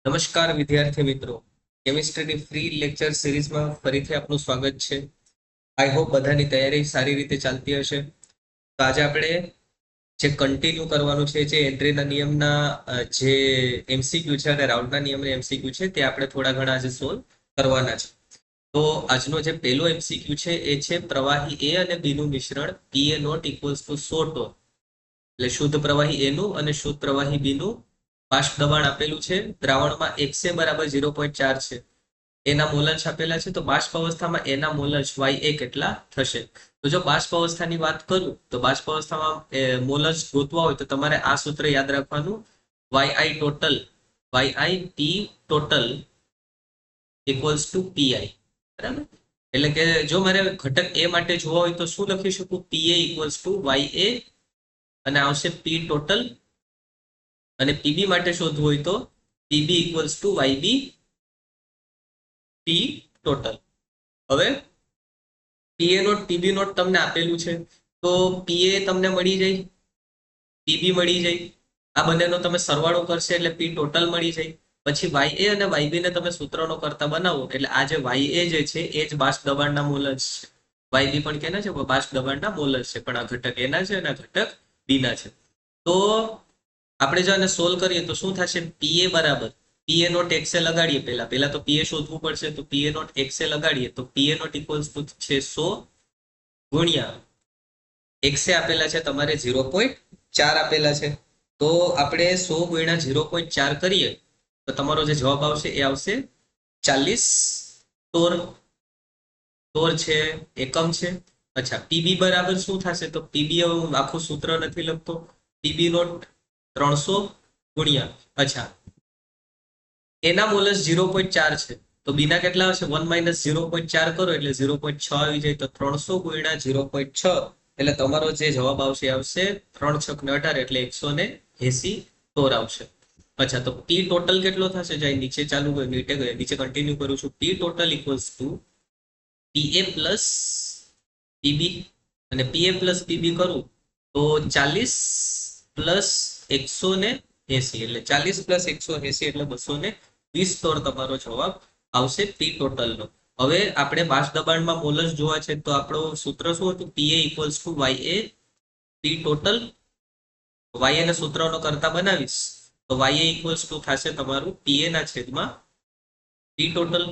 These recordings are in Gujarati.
નમસ્કાર વિદ્યાર્થી મિત્રો, કેમિસ્ટ્રીની ફ્રી લેક્ચર સિરીઝમાં ફરીથી આપનું સ્વાગત છે. આઈ હોપ બધાની તૈયારી સારી રીતે ચાલતી હશે. તો આજે આપણે જે કન્ટિન્યુ કરવાનું છે, જે એન્ટ્રીના નિયમના જે એમસીક્યુ છે અને રાઉન્ડના નિયમના એમસીક્યુ છે તે આપણે થોડા ઘણા આજે સોલ્વ કરવાના છે. તો આજનો જે પહેલો એમસીક્યુ છે એ છે પ્રવાહી એ અને બી નું મિશ્રણ પી એ નોટ ઇક્વલ્સ ટુ 100 ટોન. એટલે શુદ્ધ પ્રવાહી એ નું અને શુદ્ધ પ્રવાહી બી નું બાષ્પ દબાણ આપેલું છે. દ્રાવણમાં XA બરાબર 0.4 છે. એના મોલન્સ આપેલા છે. તો બાષ્પ અવસ્થામાં એના મોલન્સ YA કેટલા થશે? તો જો બાષ્પ અવસ્થાની વાત કરું તો બાષ્પ અવસ્થામાં મોલન્સ ગોતવા હોય તો તમારે આ સૂત્ર યાદ રાખવાનું, YI total YI total equals two PI. બરાબર? એટલે કે જો મારે ઘટક એ માટે જોવા હોય તો શું લખી શકું? PA ઇક્વલ્સ ટુ YA અને આવશે P ટોટલ, અને પીબી માટે શોધવું હોય તો PB equals to YB P total. હવે પીએ નોટ પીબી નોટ તમને આપેલું છે, તો પીએ તમને મળી જાય, પીબી મળી જાય. આ બંનેનો તમે સરવાળો કરશે એટલે પી ટોટલ મળી જાય. પછી YA અને YB ને તમે સૂત્રનો કરતા બનાવો એટલે આ જે YA જે છે એ જ બાષ્પ દબાણના મોલન્સ છે. YB પણ કેના છે? બાષ્પ દબાણના મોલન્સ છે. પણ આ ઘટક એના છે અને આ ઘટક બીના છે. તો આપણે જો આને સોલ્વ કરીએ તો શું થશે? પીએ બરાબર પીએ નોટ એક્સે લગાડીએ, પહેલા તો પીએ શોધવું પડશે. તો પીએ નોટ એક્સે લગાડીએ તો પીએ નોટ ઇક્વલ્સ ટુ છે 100 ગુણ્યા એક્સે આપેલા છે તમારે 0.4 આપેલા છે. તો આપણે 100 ગુણ્યા 0.4 કરીએ તો તમારો જે જવાબ આવશે એ આવશે 40 તોર. તોર છે, એકમ છે. અચ્છા, પીબી બરાબર શું થશે? તો પીબી હું આખું સૂત્ર નથી લખતો. પીબી નોટ 300 ગુણ્યા, અચ્છા એના મોલસ 0.4 છે તો બીના કેટલા આવશે? 1 - 0.4 કરો એટલે 0.6 આવી જાય. તો 300 ગુણ્યા 0.6 એટલે તમારો જે જવાબ આવશે આવશે 3 × 6 = 18 એટલે 180 તોર આવશે. અચ્છા, તો પી ટોટલ કેટલો થશે? જાય નીચે ચાલુ નીચે કન્ટિન્યુ કરું છું. પી total equals two PA plus PB, અને PA પ્લસ પીબી કરું તો 40 પ્લસ 180 એટલે 40 પ્લસ 180 એટલે 220 તોર તમારો જવાબ આવશે પી ટોટલ નો. હવે આપણે બાષ્પ દબાણમાં મોલસ જોવા છે તો આપણો સૂત્ર શું હતું? PA equals to YA P total. YA ના સૂત્રનો કરતા બનાવીશ તો YA ઇક્વલ્સ ટુ થશે તમારું PA ના છેદમાં પી ટોટલ.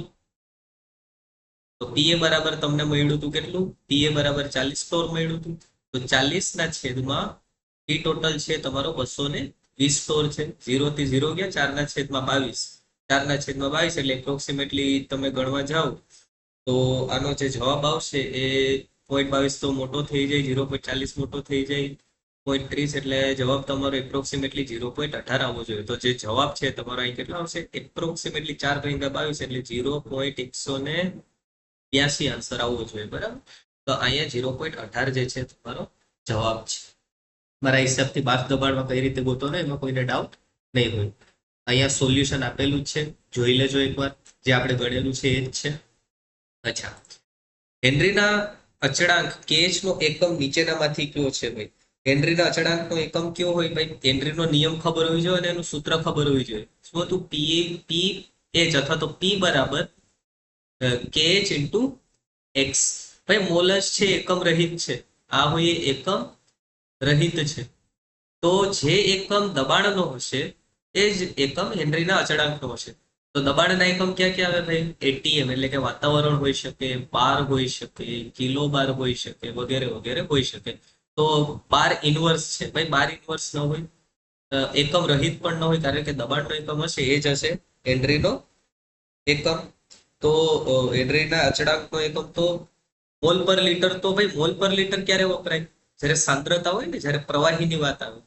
તો પીએ બરાબર તમને મળ્યું હતું કેટલું? પીએ બરાબર 40 તોર મળ્યું હતું. તો 40 ના છેદમાં પી ટોટલ છે તમારો 220 તોર છે. 0 થી 0 ગયા, 4 ના છેદમાં 22. 4 ના છેદમાં 22 એટલે એપ્રોક્સિમેટલી તમે ગણવા જાઓ તો આનો જે જવાબ આવશે એ 0.22 તો મોટો થઈ જાય, 0.40 મોટો થઈ જાય, 0.30 એટલે જવાબ તમારો એપ્રોક્સિમેટલી 0.18 આવવો જોઈએ. તો જે જવાબ છે તમારો અહીં કેટલો આવશે? એપ્રોક્સિમેટલી 4 × 22 એટલે 0.182 આન્સર આવવો જોઈએ. બરાબર? તો અહીંયા 0.18 જે છે તમારો જવાબ છે. મારા હિસાબથી બાષ્પ દબાણમાં કઈ રીતે ગોતો ને એમાં કોઈને ડાઉટ નહીં હોય. અહીંયા સોલ્યુશન આપેલું જ છે, જોઈ લેજો એકવાર. જે આપણે ગણેલું છે એ જ છે. અચ્છા, હેનરીના અચળાંક KH નો એકમ નીચેનામાંથી કયો છે ભાઈ? હેનરીના અચળાંકનો એકમ કયો હોય ભાઈ? હેનરીનો નિયમ ખબર હોવી જોઈએ અને એનું સૂત્ર ખબર હોવી જોઈએ. શું હતું? PH અથવા તો P બરાબર KH ઇન્ટુ X. ભાઈ મોલસ છે એકમ રહિત છે, આ હોય એકમ રહિત છે. તો જે એકમ દબાણનો હશે એ જ એકમ હેનરીના અચળાંકનો હશે. તો દબાણના એકમ ક્યાં ક્યાં આવે ભાઈ? ATM એટલે કે વાતાવરણ હોઈ શકે, બાર હોઈ શકે, કિલો બાર હોઈ શકે, વગેરે વગેરે હોઈ શકે. તો બાર ઇનવર્સ છે ભાઈ. બાર ઇનવર્સ ન હોય, એકમ રહિત પણ ન હોય, કારણ કે દબાણનો એકમ હશે એ જ હશે હેનરીનો એકમ. તો હેનરીના અચળાંકનો એકમ તો મોલ પર લિટર. તો ભાઈ મોલ પર લિટર ક્યારે વપરાય? જ્યારે સાંદ્રતા હોય ને, જ્યારે પ્રવાહીની વાત આવે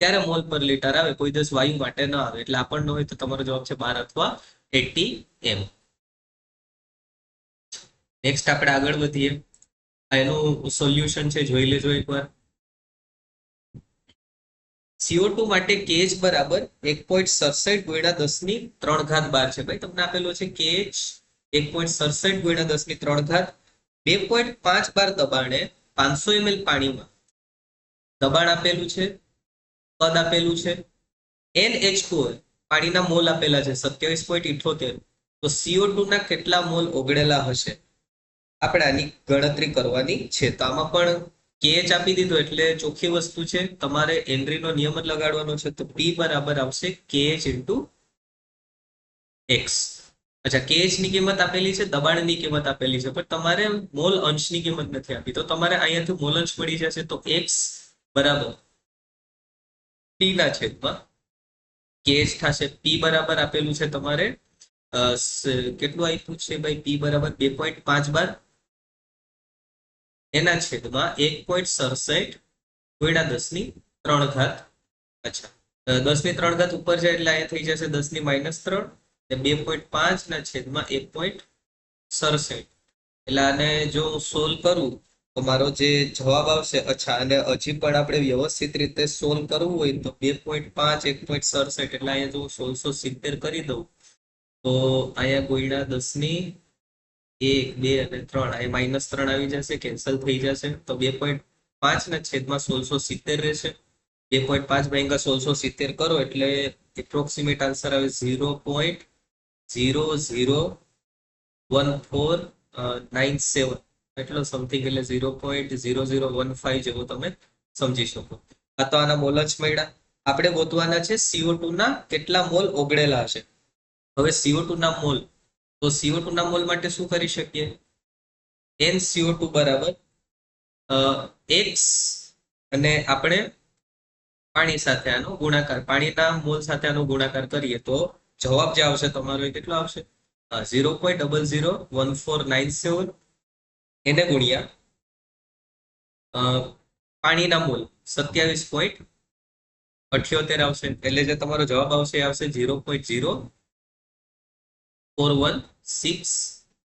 ત્યારે મોલ પર લિટર આવે, કોઈ દિવસ વાયુ માટે ન આવે. એટલે આપણને હોય તો તમારો જવાબ છે 12 અથવા ATM. નેક્સ્ટ આપણે આગળ વધીએ. એનું સોલ્યુશન છે, જોઈ લેજો એકવાર. CO2 માટે KH બરાબર 1.67 × 10³ છે. ભાઈ તમને આપેલો છે KH 1.67 × 10³ 2.5 બાર દબાણે 500 ml પાણીમાં દબાણ આપેલું છે, કદ આપેલું છે, NH2 પાણીના મોલ આપેલા છે 27.78, તો CO2 ના કેટલા મોલ ઓગળેલા હશે આપણે આની ગણતરી કરવાની છે. તો આમાં પણ KH આપી દીધો એટલે ચોખ્ખી વસ્તુ છે, તમારે હેનરીનો નિયમ જ લગાડવાનો છે. તો P બરાબર આવશે KH ઇન્ટુ X. અચ્છા, KH ની કિંમત આપેલી છે, દબાણની કિંમત આપેલી છે, પણ તમારે મોલ અંશની કિંમત નથી આપી. તો તમારે અહીંયાથી મોલ અંશ મળી જશે. તો X બરાબર T ના છેદમાં KH થશે. P બરાબર આપેલું છે તમારે કેટલું આપ્યું છે ભાઈ? P બરાબર 2.5 એના છેદમાં 1.67 ગુણ્યા 10⁻³ અચ્છા, 10⁻³ ઉપર જાય એટલે અહીંયા થઈ જશે 10⁻³ 2.5 ના છેદમાં 1.67. એટલે આને જો હું સોલ્વ કરું તો મારો જે જવાબ આવશે, અચ્છા, અને હજી પણ આપણે વ્યવસ્થિત રીતે સોલ્વ કરવું હોય તો 2.5 1.67 એટલે અહીંયા જો 1670 કરી દઉં તો અહીંયા ગુણ્યા 10⁻1 2 અને 3 અહીંયા -3 આવી જશે, કેન્સલ થઈ જશે. તો 2.5 ના છેદમાં 1670 રહેશે. 2.5 ભાગ્યા 1670 કરો એટલે એપ્રોક્સિમેટ આન્સર આવે 0.001497 એટલો સમથિંગ, એટલે 0.0015 જેવો તમે સમજી શકો. આ તો આના મોલ જ મળ્યા. આપણે ગોતવાના છે CO2 ના કેટલા મોલ ઓગળેલા હશે. હવે CO2 ના મોલ, તો CO2 ના મોલ માટે શું કરી શકીએ? NCO2 બરાબર X અને આપણે પાણી સાથે આનો ગુણાકાર, પાણીના મોલ સાથે આનો ગુણાકાર કરીએ તો જવાબ જે આવશે તમારો એ કેટલો આવશે? 0.001497 એને ગુણ્યા પાણીના મોલ 27.78 આવશે. એટલે જે તમારો જવાબ આવશે એ આવશે 0.0416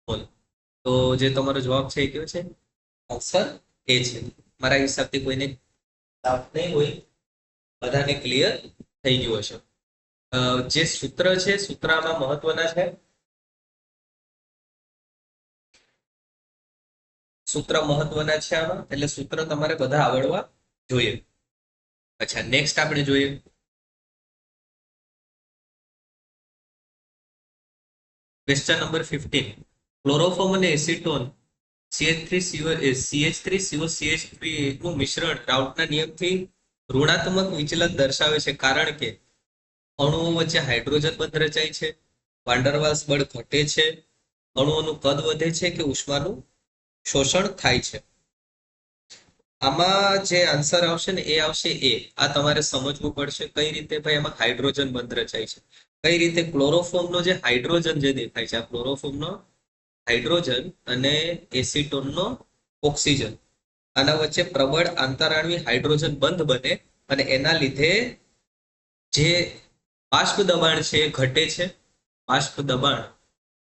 મોલ. તો જે તમારો જવાબ છે એ કયો છે? આન્સર એ છે. મારા હિસાબથી કોઈને ડાઉટ નહીં હોય, બધાને ક્લિયર થઈ ગયું હશે. જે સૂત્ર છે સૂત્ર આમાં મહત્વના છે. સૂત્ર મહત્વના છે આમાં, એટલે સૂત્ર તમારે બધા આવડવા જોઈએ. અચ્છા, નેક્સ્ટ આપણે જોઈએ ક્વેશ્ચન નંબર 15. ક્લોરોફોર્મ અને એસિટોન CH3CO CH3 નું મિશ્રણ રાઉટના નિયમથી ઋણાત્મક વિચલન દર્શાવે છે, કારણ કે અણુઓ વચ્ચે હાઇડ્રોજન બંધ રચાય છે, વાન્ડરવાલ્સ બળ ઘટે છે, અણુઓનું કદ વધે છે કે ઉષ્માનું શોષણ થાય છે. આમાં જે આન્સર આવશે ને એ આવશે એ. આ તમારે સમજવું પડશે કઈ રીતે ભાઈ એમાં હાઇડ્રોજન બંધ રચાય છે, કઈ રીતે ક્લોરોફોર્મનો જે હાઇડ્રોજન જે દેખાય છે, આ ક્લોરોફોર્મનો હાઇડ્રોજન અને એસિટોનનો ઓક્સિજન, આના વચ્ચે પ્રબળ આંતરાણવી હાઇડ્રોજન બંધ બને અને એના લીધે જે બાષ્પ દબાણ છે એ ઘટે છે, બાષ્પ દબાણ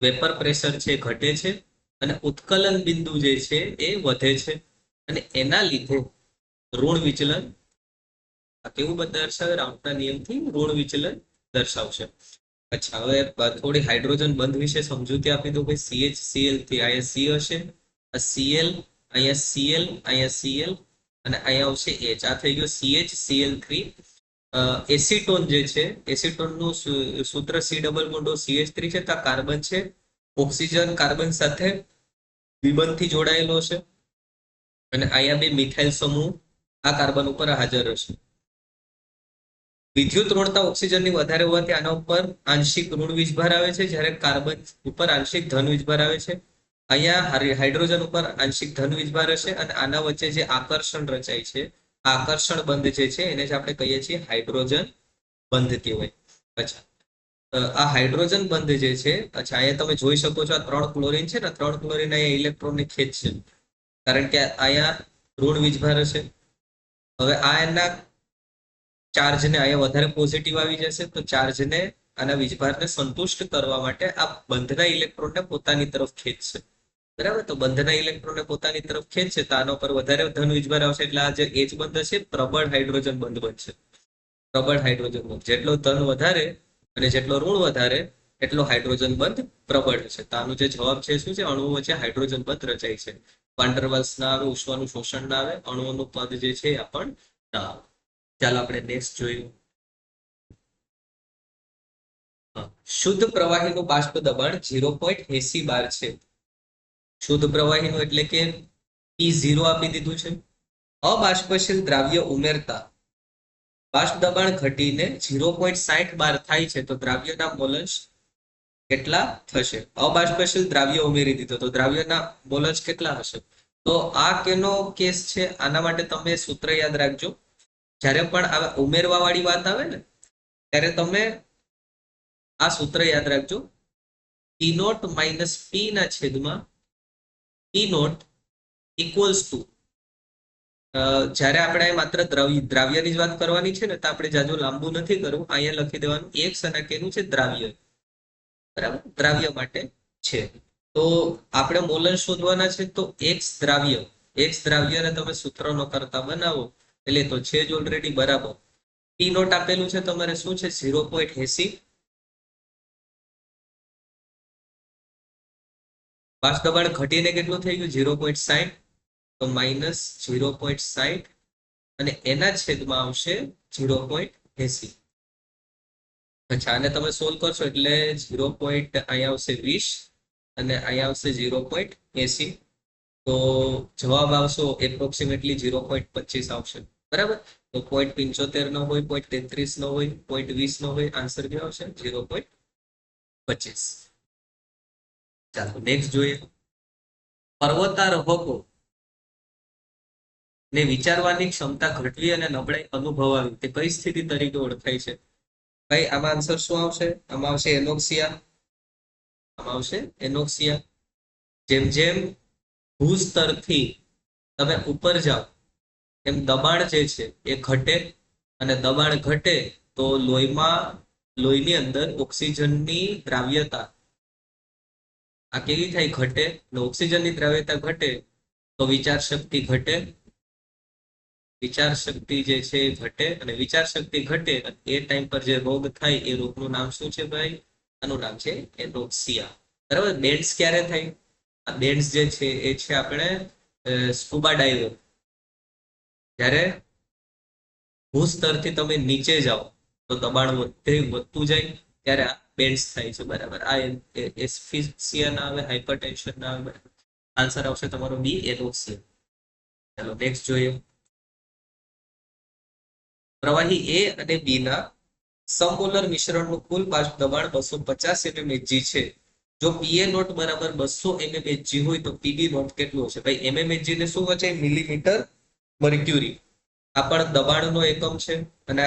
વેપર પ્રેશર છે ઘટે છે અને ઉત્કલન બિંદુ જે છે એ વધે છે અને એના લીધે ઋણ વિચલન કેવું દર્શાવે? રાઉટના નિયમથી ઋણ વિચલન દર્શાવશે. અચ્છા, હવે થોડી હાઇડ્રોજન બંધ વિશે સમજૂતી આપી દો ભાઈ. CHCl થી અહીંયા C હશે, આ Cl, અહીંયા Cl, અહીંયા Cl અને અહીંયા આવશે H. આ થઈ ગયો CHCl3. એસિટોન જે છે, એસિટોનનું સૂત્ર C≡CH3 છે. તો કાર્બન છે, ઓક્સિજન કાર્બન સાથે દ્વિબંધથી જોડાયેલો છે અને અહીંયા બે મિથાઇલ સમૂહ આ કાર્બન ઉપર હાજર હશે. વિદ્યુત ઋણતા ઓક્સિજનની વધારે હોવાથી આના ઉપર આંશિક ઋણ વીજભાર આવે છે, જ્યારે કાર્બન ઉપર આંશિક ધન વીજભાર આવે છે. અહીંયા હાઇડ્રોજન ઉપર આંશિક ધન વીજભાર હશે અને આના વચ્ચે જે આકર્ષણ રચાય છે, આ આકર્ષણ બંધ જે છે એને જ આપણે કહીએ છીએ હાઇડ્રોજન બંધ કહેવાય. અચ્છા, આ હાઇડ્રોજન બંધ જે છે, અચ્છા, અહીંયા તમે જોઈ શકો છો આ 3 ક્લોરીન છે ને, 3 ક્લોરીન અહીંયા ઇલેક્ટ્રોનને ખેંચશે કારણ કે અહીંયા ઋણ વીજભાર હશે. હવે આ એના ચાર્જને અહીંયા વધારે પોઝિટિવ આવી જશે, તો ચાર્જને આના વીજભારને સંતુષ્ટ કરવા માટે આ બંધના ઇલેક્ટ્રોનને પોતાની તરફ ખેંચશે. બરાબર, તો બંધના ઇલેક્ટ્રોનને પોતાની તરફ ખેંચશે તો આના ઉપર વધારે ધન વીજભાર આવશે, એટલે આ જે H બંધ હશે પ્રબળ હાઇડ્રોજન બંધ બનશે. પ્રબળ હાઇડ્રોજન બંધ, જેટલો ધન વધારે અને જેટલો ઋણ વધારે એટલો હાઇડ્રોજન બંધ પ્રબળ હશે. તો આનો જે જવાબ છે શું છે? અણુઓ વચ્ચે હાઇડ્રોજન બંધ રચાય છે, વાન્ડરવાલ્સ ના આવે, ઉષ્માનું શોષણ ના આવે, અણુઓનું કદ જે છે આ પણ ના આવે. ચાલો આપણે નેક્સ્ટ જોઈએ. શુદ્ધ પ્રવાહીનું બાષ્પ દબાણ 0.80 બાર છે. શુદ્ધ પ્રવાહીનું એટલે કે P0 આપી દીધું છે. અબાષ્પશીલ દ્રાવ્ય ઉમેરતા બાષ્પ દબાણ ઘટીને 0.60 બાર થાય છે, તો દ્રાવ્યના મોલસ કેટલા થશે? અબાષ્પશીલ દ્રાવ્ય ઉમેરી દીધો તો દ્રાવ્યના મોલસ કેટલા હશે? તો આ કેનો કેસ છે? આના માટે તમે સૂત્ર યાદ રાખજો. જ્યારે પણ આ ઉમેરવા વાળી વાત આવે ને, ત્યારે તમે આ સૂત્ર યાદ રાખજો. P નોટ માઇનસ P ના છેદમાં P નોટ ઇક્વલ્સ ટુ, જ્યારે આપણે માત્ર દ્રાવ્યની જ વાત કરવાની છે ને, તો આપણે જાજુ લાંબુ નથી કરવું. અહીંયા લખી દેવાનું એક્સ અને કેનું છે દ્રાવ્ય, બરાબર? દ્રાવ્ય માટે છે. તો આપણે મોલન શોધવાના છે, તો એક્સ દ્રાવ્યને તમે સૂત્ર નો કરતા બનાવો એટલે તો છે જ ઓલરેડી બરાબર. P નોટ આપેલું છે તમારે શું છે? 0.80. બાષ્પ દબાણ ઘટીને કેટલું થઈ ગયું? 0.60. તો માઇનસ 0.60 અને એના છેદમાં આવશે 0.80. અચ્છા, આને તમે સોલ્વ કરશો એટલે 0. અહીંયા આવશે 20 અને અહીંયા આવશે 0.80. તો જવાબ આવશો એપ્રોક્સિમેટલી 0.25 આવશે, બરાબર? તો 0.75 નો હોય, 0.33 નો હોય, 0.20 નો હોય, આન્સર શું આવશે? 0.25. ચાલો નેક્સ્ટ જોઈએ. પર્વતારોહકો ને વિચારવાની ક્ષમતા ઘટવી અને નબળાઈ અનુભવાવી તે કઈ સ્થિતિ તરીકે ઓળખાય છે? ભાઈ આમાં આન્સર શું આવશે? આમાં આવશે એનોક્સિયા. જેમ જેમ ભૂસ્તરથી તમે ઉપર જાઓ એમ દબાણ જે છે એ ઘટે, અને દબાણ ઘટે તો લોહીની અંદર ઓક્સિજનની દ્રાવ્યતા આ કેવી થાય? ઘટે. ઓક્સિજનની દ્રાવ્યતા ઘટે તો વિચાર શક્તિ ઘટે. વિચાર શક્તિ જે છે એ ઘટે, અને વિચાર શક્તિ ઘટે એ ટાઈમ પર જે રોગ થાય એ રોગનું નામ શું છે ભાઈ? આનું નામ છે એનોક્સિયા, બરાબર? બેન્ડ્સ ક્યારે થાય? આ બેન્ડ્સ જે છે એ છે આપણે સ્કુબા ડાઈવર, જ્યારે ભૂસ્તરથી તમે નીચે જાઓ તો દબાણ વધતું જાય ત્યારે આ બેન્ડ્સ થાય છે, બરાબર? આ એસ્ફિક્સિયા ના આવે, હાઇપરટેન્શન ના આવે. આન્સર આવશે તમારો બી, એનોક્સિયા. ચાલો નેક્સ્ટ જોઈએ. પ્રવાહી એ અને બી ના સમમોલર મિશ્રણનું કુલ બાષ્પ દબાણ 250 mmHg છે. જો પીએ નોટ બરાબર 200 mmHg હોય તો પીબી નોટ કેટલું હશે? ભાઈ mmHg ને શું વચ્ચે? Millimetre mercury. આ પણ દબાણનો એકમ છે, અને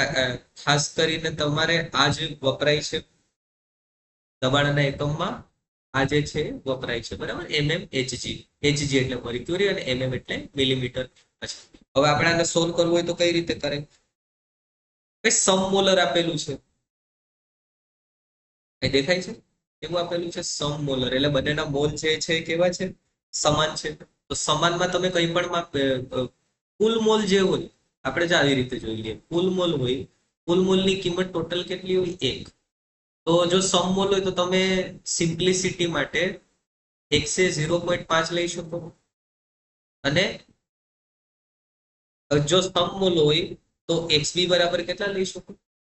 ખાસ કરીને તમારે આ જ વપરાય છે દબાણના એકમમાં. આ જે છે વપરાય છે, બરાબર? mmHg. HG એટલે મર્ક્યુરી અને mm એટલે મિલીમીટર. હવે આપણે આને સોલ્વ કરવું હોય તો કઈ રીતે કરે? સમમોલર આપેલું છે, દેખાય છે એવું આપેલું છે સમમોલર, એટલે બંનેના મોલ જે છે કેવા છે? સમાન છે. તો સમાનમાં તમે કઈ પણ કુલ મોલ જે હોય, આપણે જ આવી રીતે જોઈએ, કુલ મોલ હોય, કુલ મોલની કિંમત ટોટલ કેટલી હોય? 1. તો જો સમમોલ હોય તો તમે સિમ્પ્લિસિટી માટે x એ 0.5 લઈ શકો, અને જો સમમોલ હોય તો xb બરાબર કેટલા લઈ શકો?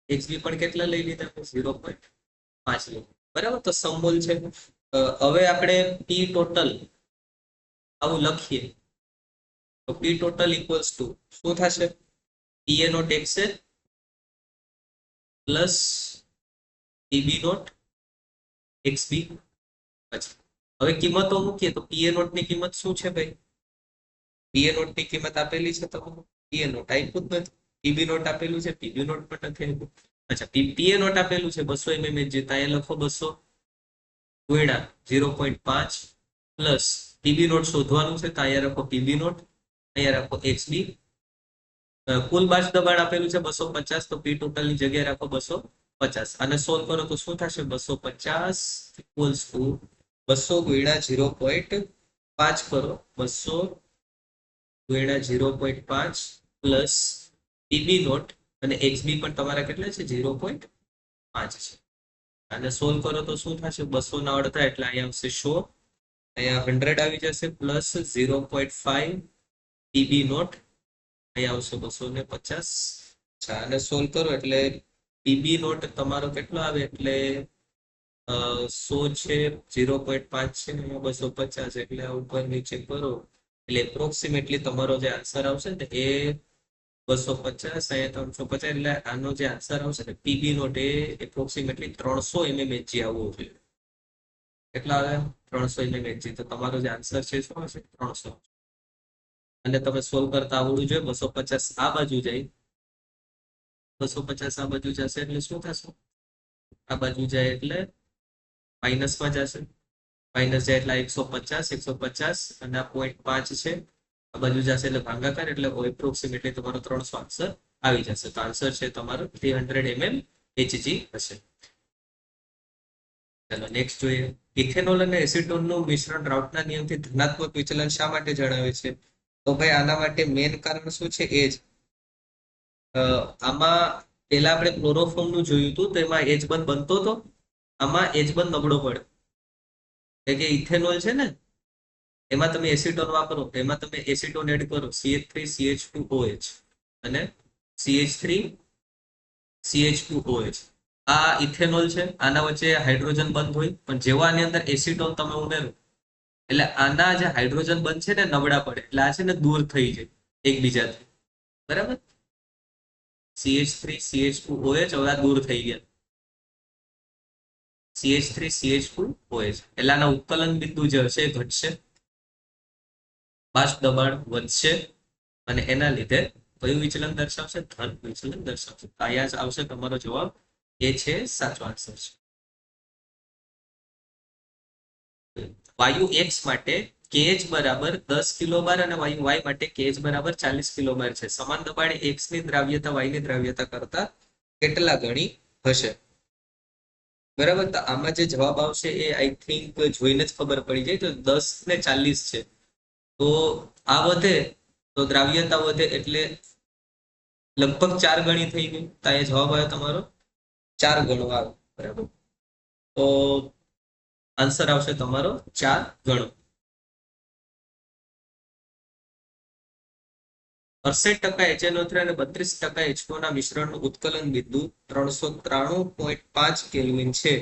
xb પણ કેટલા લઈ લીધા? 0.5 લઈ, બરાબર? તો સમમોલ છે. હવે આપણે p ટોટલ આવું લખીએ તો p ટોટલ ઇક્વલ્સ ટુ શું થશે? pa not xA plus pb not xb. હવે કિંમતો મૂકીએ તો pa નોટ ની કિંમત શું છે ભાઈ? pa નોટ ની કિંમત આપેલી છે તમને, pa નોટ આપ્યું જ નથી. pb નોટ આપેલું છે, pb નોટ પણ નથી આપ્યું. અચ્છા, pa નોટ આપેલું છે 200 mmHg, ત્યાં લખો 200 ગુણ્યા 0.5 પ્લસ pb નોટ શોધવાનું છે, તો અહીંયા રાખો pb નોટ, અહીંયા રાખો xb. કુલ બાષ્પ દબાણ આપેલું છે 250, તો p ટોટલ ની જગ્યાએ રાખો 250. અને સોલ્વ કરો તો શું થશે? 250 ઇક્વલ્સ ટુ 200 ગુણ્યા 0.5 કરો, 200 ગુણ્યા 0.5 પ્લસ pb નોટ અને xb પણ તમારા કેટલા છે? 0.5 છે. અને સોલ્વ કરો તો શું થશે? 200 ના અડધા એટલે અહીંયા આવશે 100, અહીંયા 100 આવી જશે, પ્લસ 0.5 pb નોટ, અહીંયા આવશે 250. અને સોલ્વ કરો એટલે પીબી નોટ તમારો કેટલો આવે? એટલે 100 છે, 0.5 છે, અહીંયા 250, એટલે આ ઉપર નીચે કરો એટલે એપ્રોક્સિમેટલી તમારો જે આન્સર આવશે ને એ 250, અહીંયા 350, એટલે આનો જે આન્સર આવશે ને પીબી નોટ એ એપ્રોક્સિમેટલી 300 mmHg આવવો જોઈએ. કેટલા આવે? 300 mmHg. તો તમારો જે આન્સર છે શું હશે? 300. અને તમે સોલ્વ કરતા આવડવું જોઈએ. 250 આ બાજુ જાય, 250 આ બાજુ જશે એટલે શું થશે? આ બાજુ જાય એટલે માઇનસમાં જશે, માઇનસ જાય એટલે 150, 150 અને આ 0.5 છે, આ બાજુ જશે એટલે ભાગાકાર, એટલે એપ્રોક્સિમેટલી તમારો 300 આન્સર આવી જશે. તો આન્સર છે તમારો 300 mmHg હશે. ચાલો નેક્સ્ટ જોઈએ. ઇથેનોલ અને એસિટોનનું મિશ્રણ રાઉટના નિયમથી ધનાત્મક વિચલન શા માટે જણાવે છે? તો ભાઈ આના માટે મેઇન કારણ શું છે? એ જ આમાં પેલા આપણે ક્લોરોફોર્મ નું જોયું હતું, તો એમાં એચ બંધ બનતો હતો, આમાં એચ બંધ નબળો પડે. એટલે કે ઇથેનોલ છે ને, એમાં તમે એસિટોન વાપરો, એમાં તમે એસિટોન એડ કરો, CH3CH2OH અને CH3CH2OH. આ ઇથેનોલ છે, આના વચ્ચે હાઇડ્રોજન બંધ હોય, પણ જેવો આની અંદર એસિટોન તમે ઉમેરો એટલે આના જે હાઇડ્રોજન બંધ છે ને નબળા પડે, એટલે આ છે ને દૂર થઈ જાય એકબીજાથી. બરાબર? CH3CH2OH હવે આ દૂર થઈ ગયા, CH3CH2OH, એટલે આના ઉત્કલન બિંદુ જે હશે એ ઘટશે, બાષ્પ દબાણ વધશે, અને એના લીધે કયું વિચલન દર્શાવશે? ધન વિચલન દર્શાવશે. અહીંયા જ આવશે તમારો જવાબ, એ છે સાચો આન્સર છે. વાયુ X માટે KH બરાબર 10 કિલોબાર અને વાયુ Y માટે KH બરાબર 40 કિલોબાર છે. સમાન દબાણે X ની દ્રાવ્યતા Y ની દ્રાવ્યતા કરતા કેટલા ગણી હશે? બરાબર? તો આમાં જે જવાબ આવશે એ આઈ થિંક જોઈને જ ખબર પડી જાય. તો 10 ને 40 છે, તો આ વધે તો દ્રાવ્યતા વધે, એટલે લગભગ 4 ગણી થઈ ગઈ. તો અહીંયા જવાબ આવ્યો તમારો 4 ગણો આવે. બરાબર? તો આન્સર આવશે તમારો 4 ગણો. 68% HNO3 અને 32% H2O ના મિશ્રણનું ઉત્કલન બિંદુ 393.5 કેલ્વિન છે,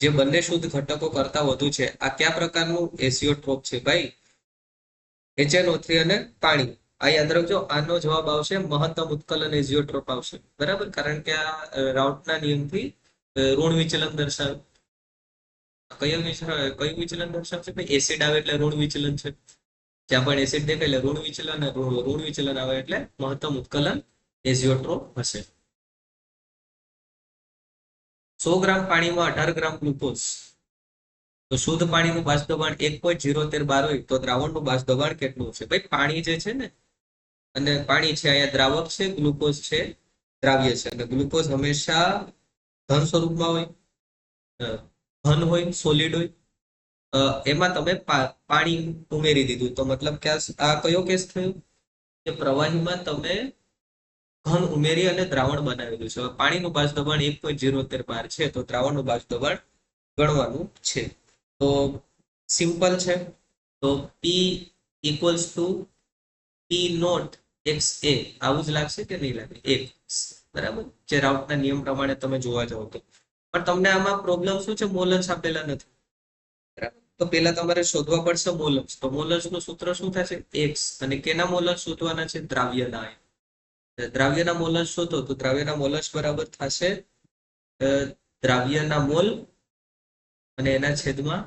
જે બંને શુદ્ધ ઘટકો કરતા વધુ છે. આ કયા પ્રકારનું એસિયોટ્રોપ છે ભાઈ? HNO3 અને પાણી. આ યાદ રાખજો, આનો જવાબ આવશે મહત્તમ ઉત્કલન એસિયોટ્રોપ આવશે. બરાબર? કારણ કે આ રાઉટના નિયમથી ઋણ વિચલન દર્શાવે. કયું વિચલન દર્શાવશે ભાઈ? એસિડ આવે એટલે ઋણ વિચલન છે, જ્યાં પણ એસિડ દેખાય એટલે ઋણ વિચલન, ઋણ વિચલન આવે એટલે મહત્તમ ઉત્કલન એઝિયોટ્રોપ હશે. 100 ગ્રામ પાણીમાં 18 ગ્રામ ગ્લુકોઝ, તો શુદ્ધ પાણીનું બાષ્પ દબાણ 1.013 બાર હોય તો દ્રાવણનું બાષ્પ દબાણ કેટલું હશે? ભાઈ પાણી જે છે ને, અને પાણી છે અહીંયા દ્રાવક છે, ગ્લુકોઝ છે દ્રાવ્ય છે, અને ગ્લુકોઝ હંમેશા ઘન સ્વરૂપમાં હોય, ઘન હોય, સોલિડ હોય. એમાં તમે પાણી ઉમેરી દીધું, તો મતલબ કે આ કયો કેસ થયો? કે પ્રવાહીમાં તમે ઘન ઉમેરી અને દ્રાવણ બનાવેલું છે. પાણીનું બાષ્પ દબાણ 1.013 બાર છે, તો દ્રાવણનું બાષ્પ દબાણ ગણવાનું છે. તો સિમ્પલ છે. તો P equals to P not XA, આવું જ લાગશે કે નહીં લાગે? 1. બરાબર? જે રાઉટના નિયમ પ્રમાણે તમે જોવા જાવ તો. પણ તમને આમાં પ્રોબ્લેમ શું છે? મોલન્સ આપેલા નથી. તો પેલા તમારે શોધવા પડશે મોલન્સ. તો મોલન્સ નું સૂત્ર શું થશે? X. અને કેના મોલન્સ શોધવાના છે? દ્રાવ્યના. દ્રાવ્યના મોલન્સ શોધો તો દ્રાવ્યના મોલન્સ બરાબર થશે દ્રાવ્યના મોલ અને એના છેદમાં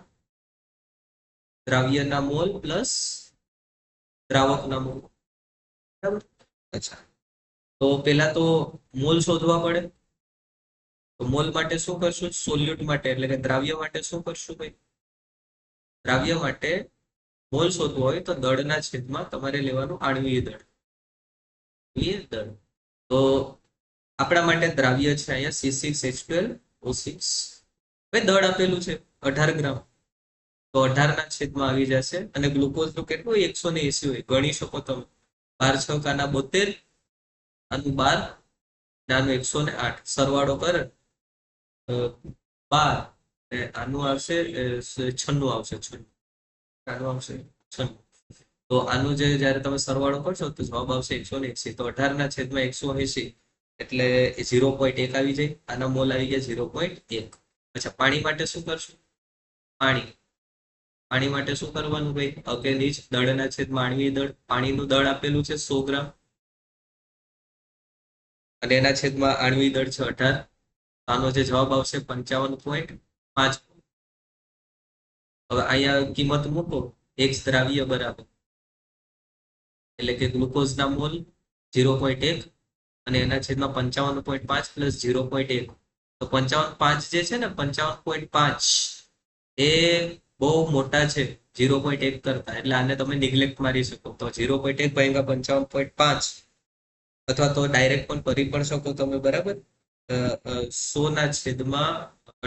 દ્રાવ્યના મોલ પ્લસ દ્રાવકના મોલ. બરાબર? અચ્છા, તો પેલા તો મોલ શોધવા પડે. તો મોલ માટે શું કરશું? સોલ્યુટ માટે એટલે કે દ્રાવ્ય માટે શું કરશું ભાઈ? દ્રાવ્ય માટે મોલ શોધવો હોય તો દળના છેદમાં તમારે લેવાનું આણ્વીય દળ. તો આપણા માટે દ્રાવ્ય છે અહીંયા C6H12O6. ભાઈ દળ આપેલું છે 18 ગ્રામ, તો 18 ના છેદમાં આવી જશે. અને ગ્લુકોઝ નું કેટલું? 180 હોય. ગણી શકો તમે. 12 6 આના 72, આનું 12, આનું 108. સરવાળો કરે 12, આનું આવશે 96 આવશે. 96 આનું આવશે 96. તો આનું જે જયારે તમે સરવાળો કરશો તો જવાબ આવશે 180. તો 18 ના છેદમાં 180 એટલે 0.1 આવી જાય. આના મોલ આવી ગયા 0.1. અચ્છા, પાણી માટે શું કરશું? પાણી માટે શું કરવાનું ભાઈ? અકેનિજ દળના છેદમાં આણ્વીય દળ. પાણીનું દળ આપેલું છે 100 ગ્રામ અને એના છેદમાં આણ્વીય દળ છે 18. આનો જે જવાબ આવશે 55.5. હવે અહીંયા કિંમત મૂકો. એક્સ દ્રાવ્ય બરાબર એટલે કે ગ્લુકોઝના મોલ 0.1 અને એના છેદમાં 55.5 પ્લસ 0.1. તો 55.5 જે છે ને 55.5 એ બહુ મોટા છે 0.1 કરતા, એટલે આને તમે નિગ્લેક્ટ મારી શકો. તો 0.1 ભાગ્યા 55.5 અથવા તો ડાયરેક્ટ પણ કરી પણ શકો તમે, બરાબર. 100 ના છેદમાં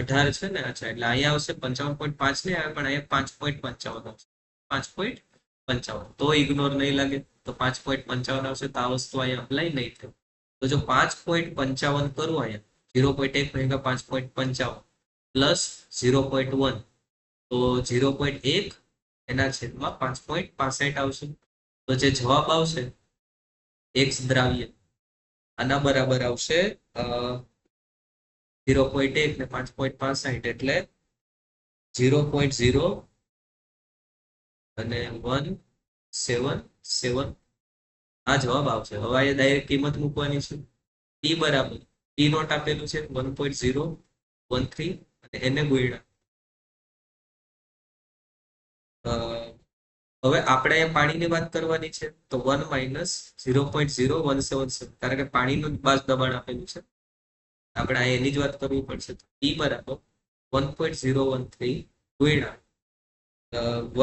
18 છે ને, અચ્છા, એટલે અહીંયા આવશે 55.5 નહીં આવે, પણ અહીંયા 5.55 આવશે. 5.55 તો ઇગ્નોર નહીં લાગે, તો 5.55 આવશે. તો આ વસ્તુ અહીંયા અપ્લાય નહીં થાય. તો જો 5.55 કરું અહીંયા 0.1 ભાગ્યા 5.55 પ્લસ 0.1 તો 0.1 એના છેદમાં 5.65 આવશે. તો જે જવાબ આવશે એક્સ દ્રાવ્ય આના બરાબર આવશે 0.1 ને 5.65 એટલે 0.0 અને 177 આ જવાબ આવશે. હવે આ ડાયરેક્ટ કિંમત મૂકવાની છે. ટી બરાબર ટી નોટ આપેલું છે 1.013 અને એને ગુણ્યા હવે આપણે પાણીની વાત કરવાની છે, તો 1 માઇનસ 0.0177 કારણ કે પાણીનું બાજ દબાણ આપેલું છે, આપણે આ એની જ વાત કરવી પડશે. ટી બરાબર 1.013 ગુણ્યા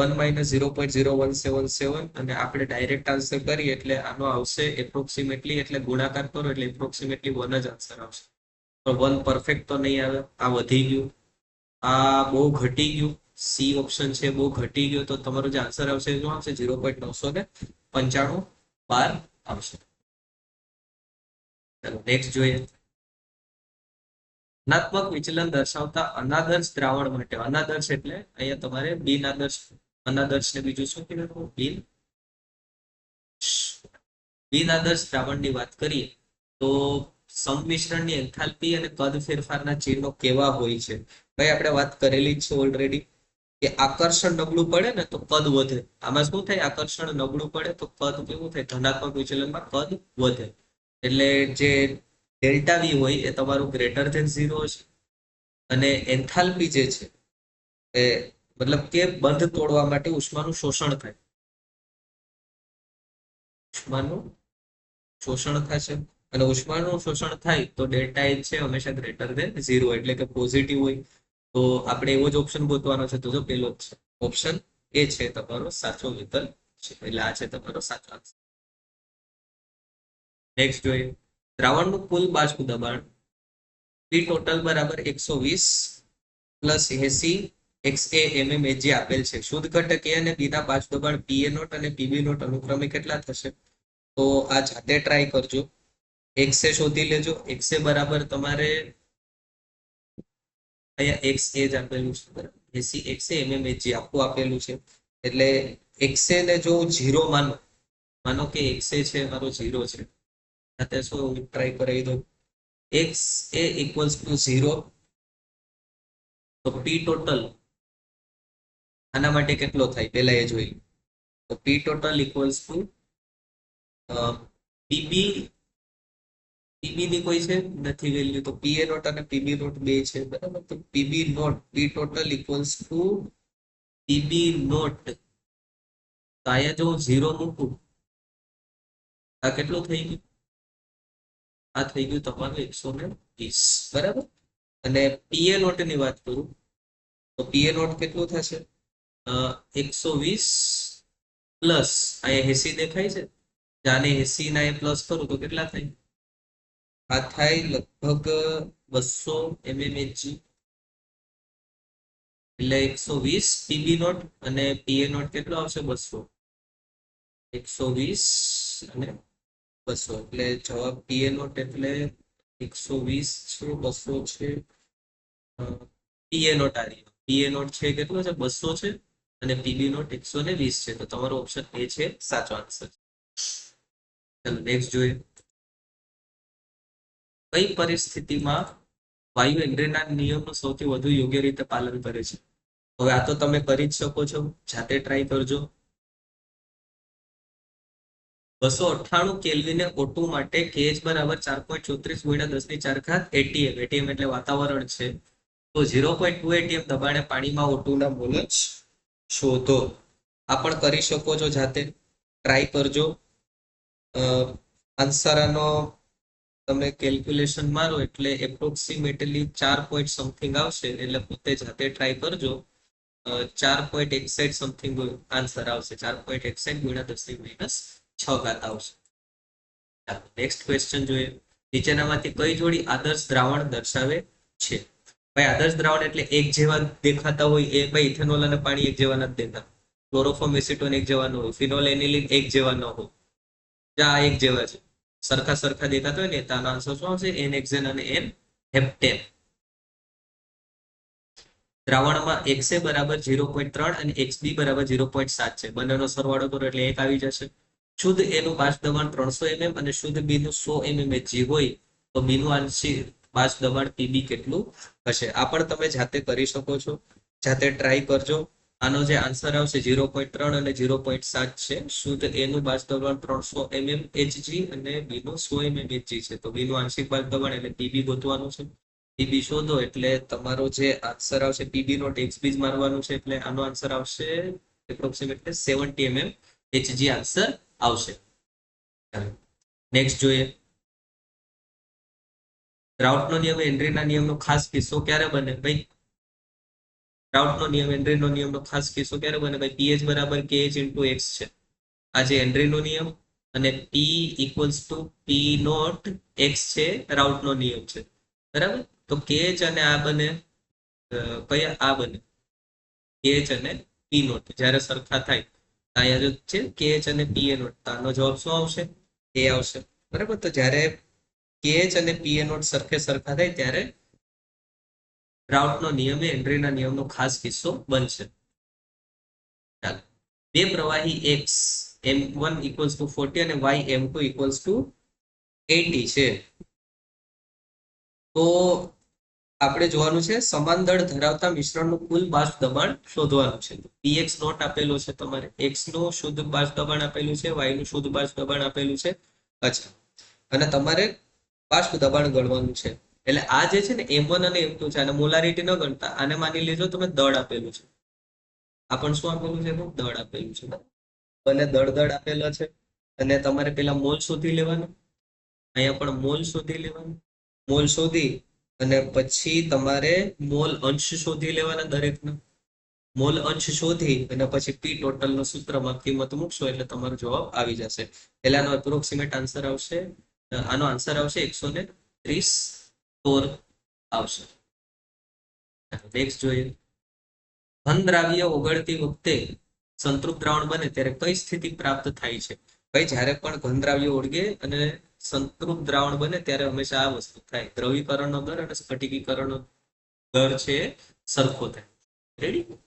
1 માઇનસ 0.0177 અને આપણે ડાયરેક્ટ આન્સર કરીએ એટલે આનો આવશે એપ્રોક્સિમેટલી, એટલે ગુણાકાર કરો એટલે એપ્રોક્સિમેટલી 1 જ આન્સર આવશે. પણ 1 પરફેક્ટ તો નહીં આવે, આ વધી ગયું, આ બહુ ઘટી ગયું. સી ઓપ્શન છે બહુ ઘટી ગયો, તો તમારો જે આન્સર આવશે શું આવશે? 0.995 બાર આવશે. ચાલો નેક્સ્ટ જોઈએ. ધનાત્મક વિચલન દર્શાવતા અનાદર્શ દ્રાવણ માટે, અનાદર્શ એટલે અહીંયા તમારે બિન આદર્શ, અનાદર્શ ને બીજું શું કહેવાય? બિન આદર્શ દ્રાવણની વાત કરીએ તો સંમિશ્રણની એન્થાલ્પી અને કદ ફેરફારના ચિહ્નો કેવા હોય છે? ભાઈ આપણે વાત કરેલી જ છે ઓલરેડી કે આકર્ષણ નબળું પડે ને તો કદ વધે. આમાં શું થાય? આકર્ષણ નબળું પડે તો કદ કેવું થાય? ધનાત્મક વિચલનમાં કદ વધે. એટલે જે ડેલ્ટા વી હોય એ તમારું ગ્રેટર ધેન 0 છે અને એન્થાલ્પી જે છે એ મતલબ કે બંધ તોડવા માટે ઉષ્માનું શોષણ થાય, ઉષ્માનું શોષણ થશે અને ઉષ્માનું શોષણ થાય તો ડેલ્ટા એચ છે હંમેશા ગ્રેટર ધેન 0 એટલે કે પોઝિટિવ હોય. તો આપણે એવો જ ઓપ્શન ગોતવાનો છે. તો જો પેલો જ છે ઓપ્શન એ છે તમારો સાચો વિકલ્પ છે, એટલે આ છે તમારો સાચો આન્સર. નેક્સ્ટ જોઈએ. દ્રાવણનું કુલ બાષ્પ દબાણ પી ટોટલ બરાબર 120 પ્લસ 80 XA mmHg આપેલ છે. શુદ્ધ ઘટક એ અને બી ના બાષ્પ દબાણ PA નોટ અને PB નોટ અનુક્રમે કેટલા થશે? તો આ જાતે ટ્રાય કરજો. XA શોધી લેજો. XA બરાબર તમારે અહીંયા XA જ આપેલું છે, બરાબર 80 XA mmHg આખું આપેલું છે. એટલે XA ને જો 0 માનો કે XA છે મારો 0 છે, સાથે શું ટ્રાય કરાવી દો. XA ઇક્વલ્સ ટુ 0 તો પી ટોટલ આના માટે કેટલો થાય પહેલા એ જોઈ. તો P total equals to PB ની કોઈ છે નથી વેલ્યુ, તો પીએ નોટ અને પીબી નોટ બે છે, બરાબર. તો PB not P total equals to PB not, તો અહીંયા જો 0 મૂકું આ કેટલું થઈ ગયું? આ થઈ ગયું તમારું 120, બરાબર. અને પીએ નોટ ની વાત કરું તો પીએ નોટ કેટલું થશે? 120 પ્લસ અહીંયા 80 દેખાય છે, જાને 80 ના એ પ્લસ કરું તો કેટલા થાય? આ થાય લગભગ 200 mmHg, એટલે 120 પીબી નોટ અને પીએ નોટ કેટલો આવશે? 200. 120 અને 200 એટલે જવાબ પીએ નોટ એટલે 120 છે, 200 છે. પીએ નોટ આ રહ્યો, પીએ નોટ છે કેટલો છે? 200 છે અને પીબી નોટ 120 છે. તો તમારો ઓપ્શન એ છે સાચો આન્સર. ચાલો નેક્સ્ટ જોઈએ. કઈ પરિસ્થિતિમાં વાયુ હેનરીના નિયમનું સૌથી વધુ યોગ્ય રીતે પાલન કરે છે? હવે આ તો તમે કરી જ શકો છો, જાતે ટ્રાય કરજો. 298 કેલ્વિને O2 માટે KH બરાબર 4.34 ગુણ્યા 10 ની 4 ઘાત ATM. ATM એટલે વાતાવરણ છે. તો 0.2 ATM દબાણે પાણીમાં O2 ના મોલસ શોધો. આ પણ કરી શકો છો જાતે, ટ્રાય કરજો. આન્સર આનો તમે કેલ્ક્યુલેશન મારો એટલે એપ્રોક્સિમેટલી 4 પોઈન્ટ સમથિંગ આવશે. એટલે પોતે જાતે ટ્રાય કરજો. 4.61 સમથિંગ આન્સર આવશે. 4.61 ગુણ્યા 10 ની -6 ઘાત આવશે. ચાલો નેક્સ્ટ ક્વેશ્ચન જોઈએ. નીચેનામાંથી કઈ જોડી આદર્શ દ્રાવણ દર્શાવે છે? ભાઈ આદર્શ દ્રાવણ એટલે એક જેવા દેખાતા હોય એ. ભાઈ ઇથેનોલ અને પાણી એક જેવા નથી દેખાતા. ક્લોરોફોર્મ એસિટોન એક જેવા ન હોય. ફિનોલ એનિલિન એક જેવા ન હોય. આ એક જેવા છે, સરખા દેખાતા હોય ને. તાનો આન્સર શું આવશે? એન હેક્સેન અને એન હેપ્ટેન. દ્રાવણમાં XA બરાબર 0.3 અને XB બરાબર 0.7 છે. બંનેનો સરવાળો કરો એટલે 1 આવી જશે. શુદ્ધ A નું બાષ્પ દબાણ 300 mm અને શુદ્ધ B નું 100 mm હોય તો B નું આંશિક બાષ્પ દબાણ PB કેટલું હશે? આ પણ તમે જાતે કરી શકો છો, જાતે ટ્રાય કરજો. આનો જે આન્સર આવશે 0.3 અને 0.7 છે. શુદ્ધ A નું બાષ્પ દબાણ 300 mm Hg અને B નું 100 mm Hg છે. તો B નું આંશિક બાષ્પ દબાણ એટલે PB ગોતવાનું છે. PB શોધો એટલે તમારો જે આન્સર આવશે PB નોટ XB જ મારવાનું છે. એટલે આનો આન્સર આવશે એપ્રોક્સિમેટલી 70 mm Hg આન્સર આવશે. નેક્સ્ટ જોઈએ. રાઉટનો નિયમ હેનરીના નિયમનો ખાસ કિસ્સો ક્યારે બને? ભાઈ રાઉટનો નિયમ હેનરીનો નિયમનો ખાસ કિસ્સો ક્યારે બને? ભાઈ PH બરાબર KH into X છે. આ જે હેનરીનો નિયમ અને P equals to P not X છે, રાઉટનો નિયમ છે. બરાબર. તો KH અને આ બને કયા? આ બને KH અને P નોટ જ્યારે સરખા થાય. અહીંયા જો છે KH અને PA નોટ, તો આનો જવાબ શું આવશે? A આવશે. બરાબર. તો જ્યારે KH અને PA નોટ સરખા થાય ત્યારે રાઉટનો નિયમ એ હેનરીના નિયમનો ખાસ કિસ્સો બનશે. ચાલો. બે પ્રવાહી X M1 equals to 40 અને Y M2 equals to 80 છે. તો આપણે જોવાનું છે સમાન દળ ધરાવતા મિશ્રણનું કુલ બાષ્પ દબાણ શોધવાનું છે. PX નોટ આપેલો છે તમારે, X નું શુદ્ધ બાષ્પ દબાણ આપેલું છે, Y નું શુદ્ધ બાષ્પ દબાણ આપેલું છે. અચ્છા, અને તમારે બાષ્પ દબાણ ગણવાનું છે. એટલે આ જે છે ને M1 અને M2 છે, આને મોલારિટી ન ગણતા, આને માની લેજો તમે દળ આપેલું છે. આ પણ શું આપેલું છે? દળ આપેલું છે. ભલે દળ આપેલા છે અને તમારે પેલા મોલ શોધી લેવાનું. અહીંયા પણ મોલ શોધી લેવાનું. મોલ શોધી અને પછી તમારે મોલ અંશ શોધી લેવાના દરેકનો. મોલ અંશ શોધી અને પછી P ટોટલ નો સૂત્રમાં કિંમત મૂકશો એટલે તમારો જવાબ આવી જશે. પહેલાનો એપ્રોક્સિમેટ આન્સર આવશે, આનો આન્સર આવશે 130 તોર આવશે. નેક્સ્ટ જોઈએ. ઘન દ્રાવ્ય ઓગળતી વખતે સંતૃપ્ત દ્રાવણ બને ત્યારે કઈ સ્થિતિ પ્રાપ્ત થાય છે? ભાઈ જ્યારે પણ ઘન દ્રાવ્ય ઓળગે અને સંતૃપ્ત દ્રાવણ બને ત્યારે હંમેશા આ વસ્તુ થાય. દ્રવીકરણનો દર અને સ્ફટિકીકરણનો દર છે સરખો થાય. રેડી?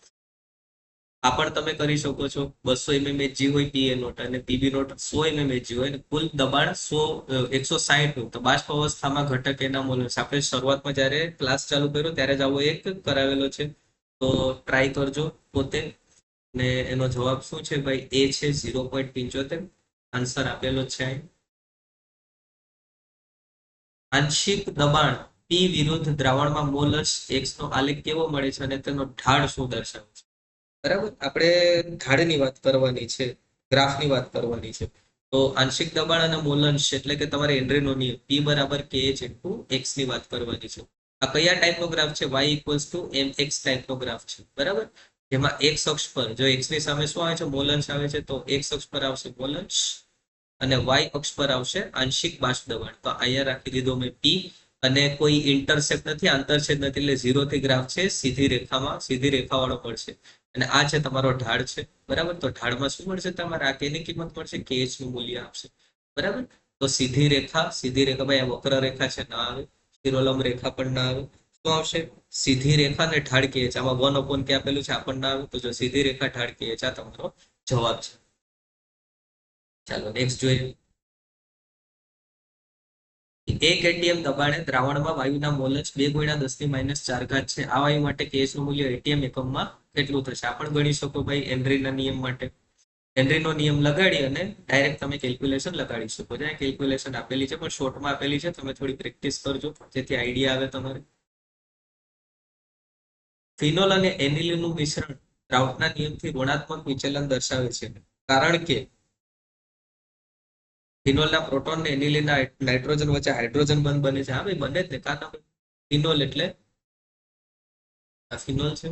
આ પણ તમે કરી શકો છો. 200 mm Hg હોય PA નોટ અને PB નોટ 100 mm Hg હોય, કુલ દબાણ 160 નું. તો બાષ્પ અવસ્થામાં ઘટક એના મોલસ. આપણે શરૂઆતમાં જ્યારે ક્લાસ ચાલુ કર્યો ત્યારે જ આવો એક કરાવેલો છે. તો ટ્રાય કરજો પોતે. ને એનો જવાબ શું છે ભાઈ? એ છે 0.75. આન્સર આપેલો છે. આંશિક દબાણ P વિરુદ્ધ દ્રાવણમાં મોલસ X નો આલેખ કેવો મળે છે અને તેનો ઢાળ શું દર્શાવે છે? બરાબર. આપણે ઢાળની વાત કરવાની છે, ગ્રાફની વાત કરવાની છે. તો આંશિક દબાણ અને મોલંશ એટલે કે તમારે હેનરીનો નિયમ P બરાબર KH into X ની વાત કરવાની છે. આ કયા ટાઈપનો ગ્રાફ છે? Y equals to mx ટાઈપનો ગ્રાફ છે. બરાબર. જેમાં x અક્ષ પર જો x ની સામે શું આવે છે? મોલંશ આવે છે. તો x અક્ષ પર આવશે મોલંશ અને y અક્ષ પર આવશે આંશિક બાષ્પ દબાણ. તો અહીંયા રાખી દીધો મેં P, અને કોઈ ઇન્ટરસેપ્ટ નથી, આંતરછેદ નથી, એટલે 0 થી ગ્રાફ છે. સીધી રેખાવાળો પડશે. અને આ છે તમારો ઢાળ છે. બરાબર. તો ઢાળમાં શું મળશે? તમારે આ કેની કિંમત મળશે? KH નું મૂલ્ય આપશે. બરાબર. તો સીધી રેખા ભાઈ આ વક્ર રેખા છે, ના આવે. શિરોલંબ રેખા પણ ના આવે. શું આવશે? સીધી રેખા ને ઢાળ KH. આમાં 1/k આપેલું છે, આ પણ ના આવે. તો જો સીધી રેખા ઢાળ KH આ તમારો જવાબ છે. ચાલો નેક્સ્ટ જોઈએ. એક એટીએમ દબાણે દ્રાવણમાં વાયુના મોલસ 2 × 10⁻⁴ છે. આ વાયુ માટે કેએચ નું મૂલ્ય એટીએમ એકમમાં કેટલું થશે? આ પણ ગણી શકો ભાઈ હેનરીના નિયમ માટે. હેનરીનો નિયમ લગાડી અને ડાયરેક્ટ તમે કેલ્ક્યુલેશન લગાડી શકો. જ્યાં કેલ્ક્યુલેશન આપેલી છે પણ શોર્ટમાં આપેલી છે, તમે થોડી પ્રેક્ટિસ કરજો જેથી આઈડિયા આવે તમારે. ફિનોલ અને એનિલિનનું મિશ્રણ રાઉટના નિયમથી ઋણાત્મક વિચલન દર્શાવે છે, કારણ કે ફિનોલના પ્રોટોન ને એનિલિનના નાઇટ્રોજન વચ્ચે હાઇડ્રોજન બંધ બને છે. હા ભાઈ બને જ ને, કારણ ફિનોલ એટલે આ ફિનોલ છે,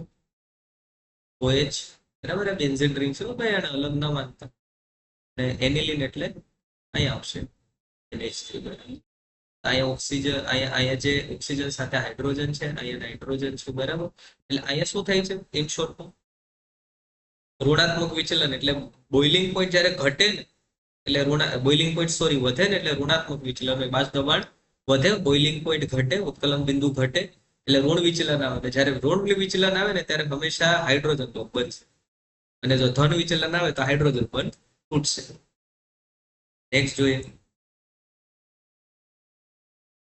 OH બરાબર, બેન્ઝીન રિંગ છે ભાઈ, એને અલગ ન માનતા. અને એનિલિન એટલે અહીંયા આવશે NH3 બરાબર. અહીંયા ઓક્સિજન, અહીંયા જે ઓક્સિજન સાથે હાઇડ્રોજન છે, અહીંયા નાઇટ્રોજન છે બરાબર. એટલે અહીંયા શું થાય છે ઇન શોર્ટમાં? ઋણાત્મક વિચલન એટલે બોઇલિંગ પોઈન્ટ જ્યારે ઘટે ને એટલે બોઇલિંગ પોઈન્ટ વધે ને એટલે ઋણાત્મક વિચલન હોય. બાષ્પ દબાણ વધે, બોઇલિંગ પોઈન્ટ ઘટે, ઉત્કલન બિંદુ ઘટે એટલે ઋણ વિચલન આવે. જ્યારે ઋણ વિચલન આવે ને ત્યારે હંમેશા હાઇડ્રોજન લોક બનશે, અને જો ધન વિચલન આવે તો હાઇડ્રોજન બંધ તૂટશે. નેક્સ્ટ જોઈએ,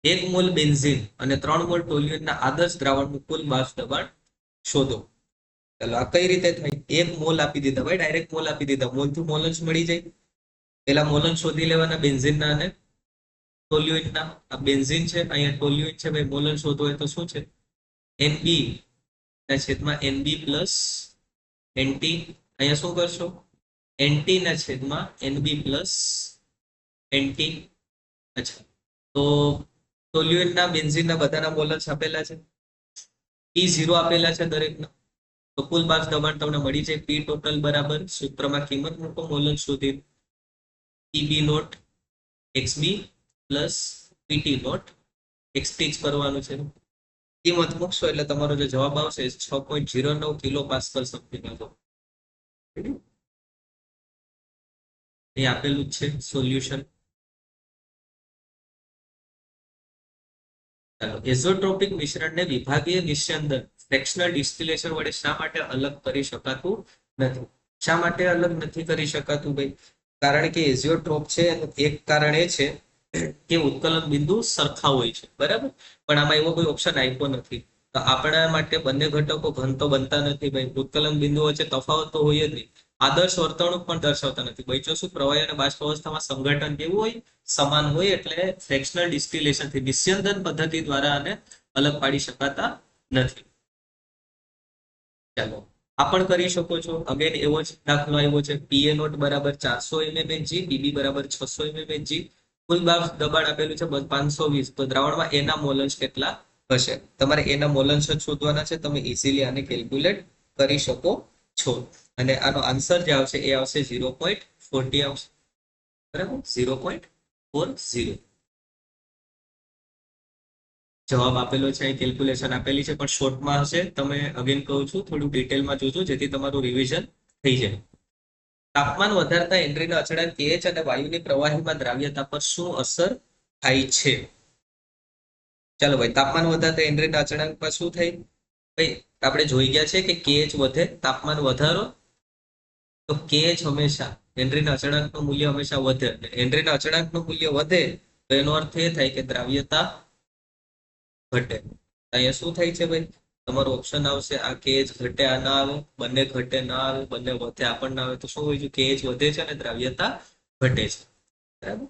1 મોલ બેન્ઝીન અને 3 મોલ ટોલ્યુએનના આદર્શ દ્રાવણનું કુલ બાષ્પ દબાણ શોધો. ચાલો આ કઈ રીતે થાય? 1 મોલ આપી દીધા ભાઈ, ડાયરેક્ટ મોલ આપી દીધા. મોલ થી મોલન્સ મળી જાય. પેલા મોલન્સ શોધી લેવાના બેન્ઝીનના અને ટોલ્યુએનના. આ બેન્ઝીન છે, અહીંયા ટોલ્યુએન છે ભાઈ. મોલન્સ શોધવો હોય તો શું છે? NB ના છેદમાં NB પ્લસ NT. અહીંયા શું કરશો? NT ના છેદમાં NB પ્લસ NT. અચ્છા, તો ટોલ્યુએનના બેન્ઝીનના બધાના મોલન્સ આપેલા છે, E0 આપેલા છે દરેકના. તો કુલ બાષ્પ દબાણ તમને મળી જાય P ટોટલ બરાબર, સૂત્રમાં કિંમત મૂકો મોલન્સ સુધી, EB not XB plus PT not XT જ કરવાનું છે. કિંમત મૂકશો એટલે તમારો જે જવાબ આવશે 6.09 કિલો પાસ્કલ સમથિંગ આવશે. એ આપેલું જ છે સોલ્યુશન. ચાલો, એઝોટ્રોપિક મિશ્રણને વિભાગીય નિસ્યંદન ફ્રેક્શનલ ડિસ્ટિલેશન વડે શા માટે અલગ કરી શકાતું નથી? શા માટે અલગ નથી કરી શકાતું ભાઈ? કારણ કે એઝિયોટ્રોપ છે એનું એક કારણ એ છે કે ઉત્કલન બિંદુ સરખા હોય છે બરાબર, પણ આમાં એવો કોઈ ઓપ્શન આપ્યો નથી. તો આપણા માટે બંને ઘટકો ઘન તો બનતા નથી ભાઈ. ઉત્કલન બિંદુ વચ્ચે તફાવત તો હોય જ નહીં. આદર્શ વર્તણૂક પણ દર્શાવતા નથી. બચ્ચો શું, પ્રવાહી અને બાષ્પ અવસ્થામાં સંઘટન કેવું હોય? સમાન હોય. એટલે ફ્રેક્શનલ ડિસ્ટિલેશન થી નિસ્યંદન પદ્ધતિ દ્વારા આને અલગ પાડી શકાતા નથી. ચાલો આ પણ કરી શકો છો. અગેન એવો જ દાખલો આવ્યો છે, PA નોટ બરાબર 400 mmHg, BB બરાબર 600 mmHg. કુલ બાષ્પ દબાણ આપેલું છે 520. તો દ્રાવણમાં એના મોલન્સ કેટલા હશે? તમારે એના મોલન્સ જ શોધવાના છે. તમે ઇઝીલી આને કેલ્ક્યુલેટ કરી શકો છો. અને આનો આન્સર જે આવશે એ આવશે 0.40 આવશે બરાબર, 0.40 જવાબ આપેલો છે. કેલ્ક્યુલેશન આપેલી છે પણ શોર્ટમાં હશે. તમે અગેન કહું છું થોડું ડિટેલમાં જોજો જેથી તમારું રિવિઝન થઈ જાય. તાપમાન વધારતા હેનરીના અચળાંક KH અને વાયુની પ્રવાહીમાં દ્રાવ્યતા પર શું અસર થાય છે? ચાલો ભાઈ, તાપમાન વધારતા હેનરીના અચળાંક પર શું થાય? ભાઈ આપણે જોઈ ગયા છે કે KH વધે, તાપમાન વધારો તો KH હંમેશા હેનરીના અચળાંકનું મૂલ્ય હંમેશા વધે. હેનરીના અચળાંકનું મૂલ્ય વધે તો એનો અર્થ એ થાય કે દ્રાવ્યતા ઘટે. અહીંયા શું થાય છે ભાઈ? તમારો ઓપ્શન આવશે આ KH ઘટે, આ ના આવે, બંને ઘટે ના આવે, બંને વધે આ પણ ના આવે. તો શું હોય છે? KH વધે છે અને દ્રાવ્યતા ઘટે છે બરાબર.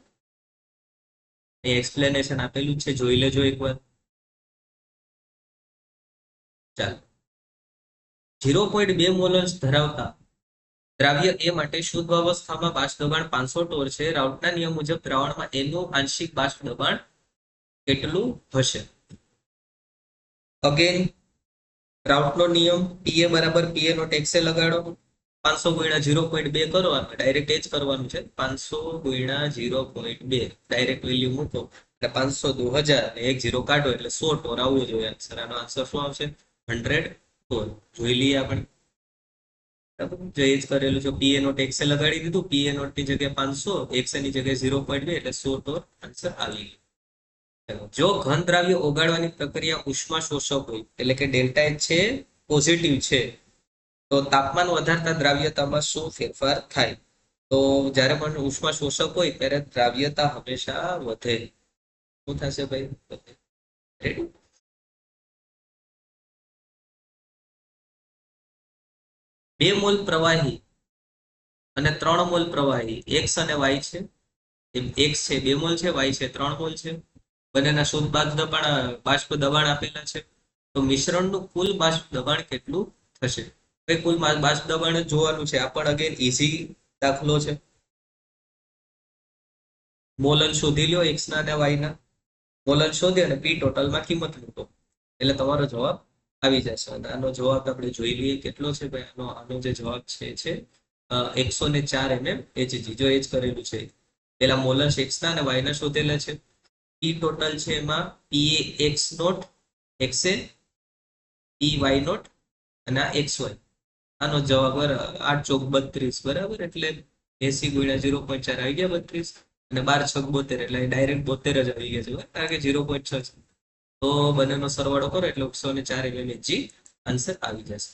એ એક્સપ્લેનેશન આપેલું છે, જોઈ લેજો એકવાર. ચાલો, 0.2 મોલન્સ ધરાવતા દ્રાવ્ય એ માટે શુદ્ધ અવસ્થામાં બાષ્પ દબાણ 500 ટોર છે. રાઉટના નિયમ મુજબ દ્રાવણમાં એનું આંશિક બાષ્પ દબાણ કેટલું હશે? અગેન રાઉટનો નિયમ PA બરાબર PA નોટ XA લગાડો, 500 × 0.2 કરો, ડાયરેક્ટ એ જ કરવાનું છે. 500 × 0.2 ડાયરેક્ટ વેલ્યુ મૂકો એટલે 500 × 1000 અને 1 0 કાઢો એટલે 100 ટોર આવવું જોઈએ આન્સર. આનો આન્સર શું આવશે? 100 ટોર. જોઈ લઈએ આપણે. જે જ કરેલું છે, PA નોટ XA લગાડી દીધું. PA નોટ ની જગ્યાએ 500, XA ની જગ્યાએ 0.2 એટલે 100 ટોર આન્સર આવી ગયો. જો ઘન દ્રાવ્ય ઓગાળવાની પ્રક્રિયા ઉષ્મા શોષક હોય એટલે કે ડેલ્ટા H છે પોઝિટિવ છે, તો તાપમાન વધારતા દ્રાવ્યતામાં શું ફેરફાર થાય? તો જ્યારે પણ ઉષ્મા શોષક હોય ત્યારે દ્રાવ્યતા હંમેશા વધે. શું થશે ભાઈ? રેડી? 2 મોલ પ્રવાહી અને 3 મોલ પ્રવાહી એક્સ અને વાય છે. એક્સ છે 2 મોલ છે, વાય છે 3 મોલ છે. બંનેના શુદ્ધ બાષ્પ દબાણ આપેલા છે. તો મિશ્રણનું કુલ બાષ્પ દબાણ કેટલું થશે? ભાઈ કુલ બાષ્પ દબાણ જ જોવાનું છે. આ પણ અગેન ઈઝી દાખલો છે. મોલન શોધી લ્યો એક્સ ના અને વાય ના. મોલન શોધી અને પી ટોટલમાં કિંમત મૂકો એટલે તમારો જવાબ આવી જશે. અને આનો જવાબ આપણે જોઈ લઈએ કેટલો છે ભાઈ. આનો જે જવાબ છે 104 mm જો એ જ કરેલું છે. પેલા મોલન્સ એક્સ ના અને વાય ના શોધેલા છે. પી ટોટલ છે એમાં P A X naught X A P Y naught અને આ એક્સ વાય. આનો જવાબ 8 ચોક 32 બરાબર. એટલે 80 ગુણ્યા 0.4 આવી ગયા 32 અને 12 છક 72 એટલે ડાયરેક્ટ 72 જ આવી ગયા છે કારણ કે 0.6 છે. તો બંનેનો સરવાળો કરો એટલે 104 mm આન્સર આવી જશે.